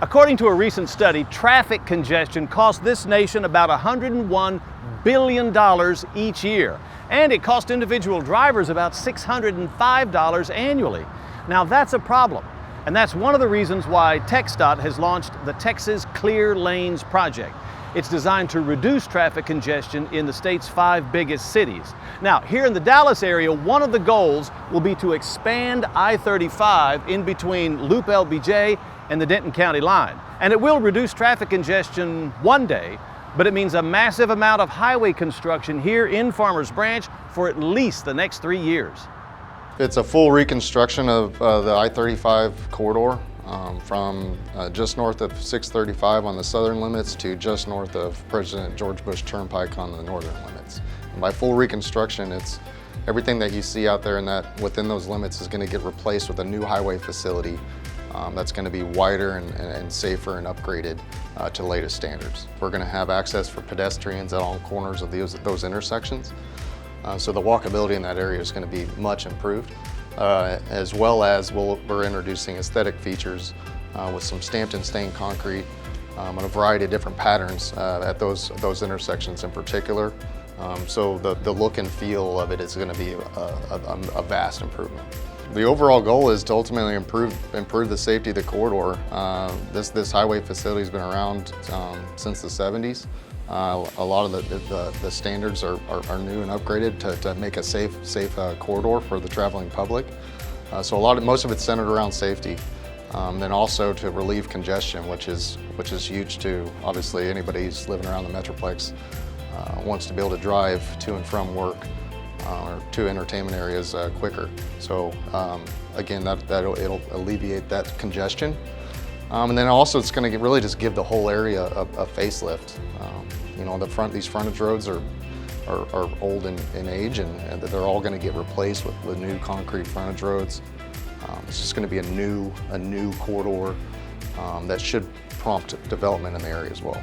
According to a recent study, traffic congestion costs this nation about $101 billion each year, and it costs individual drivers about $605 annually. Now that's a problem, and that's one of the reasons why TXDOT has launched the Texas Clear Lanes project. It's designed to reduce traffic congestion in the state's 5 biggest cities. Now, here in the Dallas area, one of the goals will be to expand I-35 in between Loop LBJ and the Denton County line. And it will reduce traffic congestion one day, but it means a massive amount of highway construction here in Farmers Branch for at least the next 3 years. It's a full reconstruction of the I-35 corridor. From just north of 635 on the southern limits to just north of President George Bush Turnpike on the northern limits. And by full reconstruction, it's everything that you see out there within those limits is going to get replaced with a new highway facility that's going to be wider and safer and upgraded to the latest standards. We're going to have access for pedestrians at all corners of those intersections. So the walkability in that area is going to be much improved. As well as we're introducing aesthetic features with some stamped and stained concrete and a variety of different patterns at those intersections in particular. So the look and feel of it is going to be a vast improvement. The overall goal is to ultimately improve the safety of the corridor. This highway facility has been around since the 70s. A lot of the standards are new and upgraded to make a safe corridor for the traveling public. So most of it's centered around safety. Then also to relieve congestion, which is huge too. Obviously, anybody who's living around the Metroplex wants to be able to drive to and from work or to entertainment areas quicker. So again, it'll alleviate that congestion. And then also it's going to really just give the whole area a facelift. You know, these frontage roads are old in age, and they're all going to get replaced with new concrete frontage roads. It's just going to be a new corridor that should prompt development in the area as well.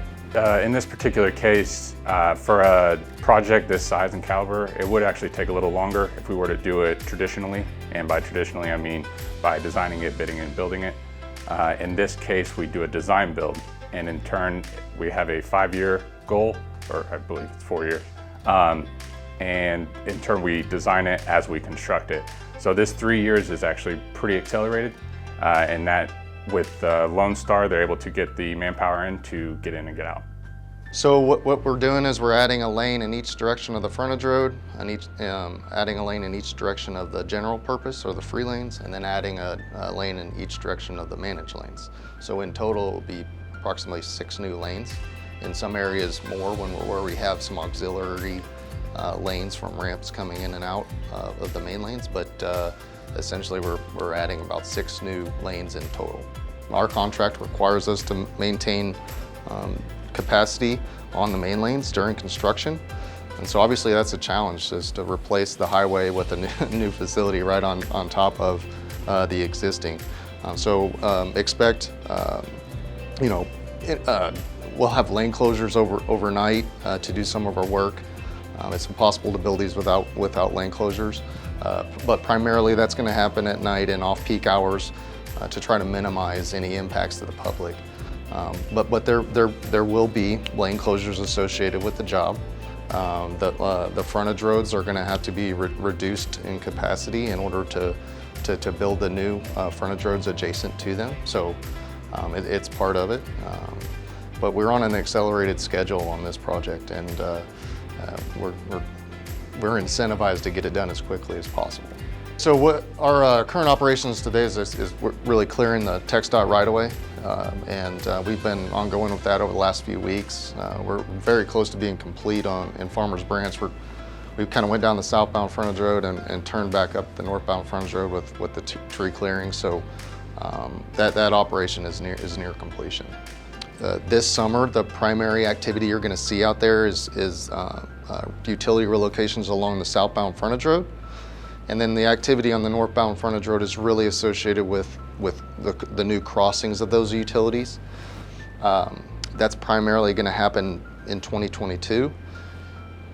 In this particular case, for a project this size and caliber, it would actually take a little longer if we were to do it traditionally. And by traditionally, I mean by designing it, bidding it, and building it. In this case, we do a design build, and in turn, we have a 5-year goal, or I believe it's 4 years. And in turn, we design it as we construct it. So this 3 years is actually pretty accelerated, and that with Lone Star, they're able to get the manpower in to get in and get out. So what we're doing is we're adding a lane in each direction of the frontage road, and adding a lane in each direction of the general purpose or the free lanes, and then adding a lane in each direction of the managed lanes. So in total, it will be approximately 6 new lanes. In some areas more where we have some auxiliary lanes from ramps coming in and out of the main lanes, but essentially we're adding about 6 new lanes in total. Our contract requires us to maintain capacity on the main lanes during construction. And so obviously that's a challenge, is to replace the highway with a new facility right on top of the existing. Expect, we'll have lane closures overnight to do some of our work. It's impossible to build these without lane closures, but primarily that's going to happen at night and off-peak hours to try to minimize any impacts to the public. But there will be lane closures associated with the job. The frontage roads are going to have to be reduced in capacity in order to build the new frontage roads adjacent to them. So it's part of it. But we're on an accelerated schedule on this project, and we're incentivized to get it done as quickly as possible. So what our current operations today is we're really clearing the TXDOT right-of-way, and we've been ongoing with that over the last few weeks. We're very close to being complete in Farmers Branch. We kind of went down the southbound frontage road and turned back up the northbound frontage road with the tree clearing. So that operation is near completion. This summer, the primary activity you're going to see out there is utility relocations along the southbound frontage road. And then the activity on the northbound frontage road is really associated with the new crossings of those utilities. That's primarily going to happen in 2022.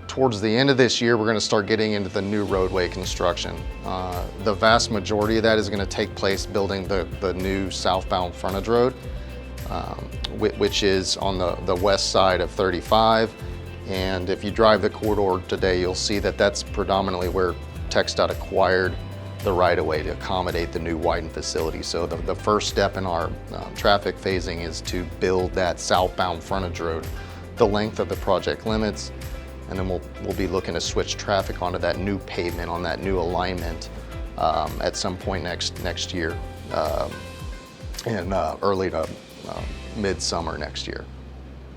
Towards the end of this year, we're going to start getting into the new roadway construction. The vast majority of that is going to take place building the new southbound frontage road. which is on the west side of 35. And if you drive the corridor today, you'll see that that's predominantly where TXDOT acquired the right-of-way to accommodate the new widened facility. So the first step in our traffic phasing is to build that southbound frontage road the length of the project limits, and then we'll be looking to switch traffic onto that new pavement on that new alignment at some point next year, in early to midsummer next year.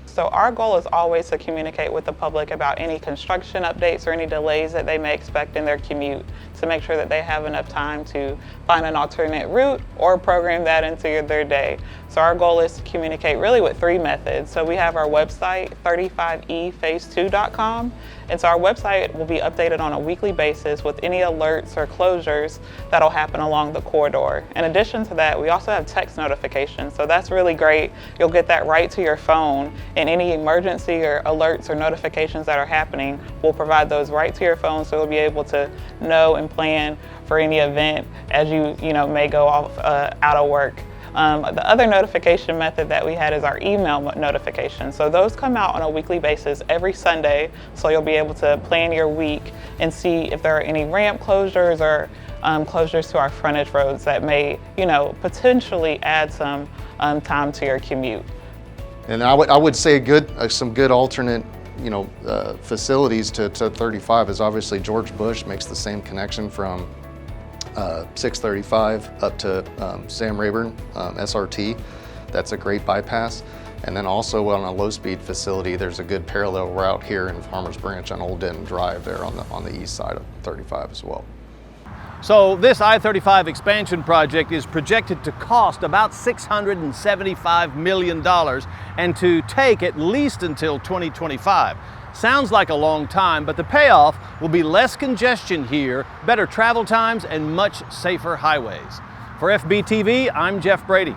So our goal is always to communicate with the public about any construction updates or any delays that they may expect in their commute, to make sure that they have enough time to find an alternate route or program that into their day. So our goal is to communicate really with 3 methods. So we have our website, 35ephase2.com. And so our website will be updated on a weekly basis with any alerts or closures that'll happen along the corridor. In addition to that, we also have text notifications. So that's really great. You'll get that right to your phone, and any emergency or alerts or notifications that are happening, we'll provide those right to your phone, so you'll be able to know and plan for any event as you may go off out of work. The other notification method that we had is our email notifications. So those come out on a weekly basis every Sunday, so you'll be able to plan your week and see if there are any ramp closures or closures to our frontage roads that may potentially add some time to your commute. And I would say some good alternate facilities to 35 is obviously George Bush makes the same connection from 635 up to Sam Rayburn SRT. That's a great bypass. And then also on a low-speed facility, there's a good parallel route here in Farmers Branch on Old Denton Drive there on the east side of 35 as well. So this I-35 expansion project is projected to cost about $675 million and to take at least until 2025. Sounds like a long time, but the payoff will be less congestion here, better travel times, and much safer highways. For FBTV, I'm Jeff Brady.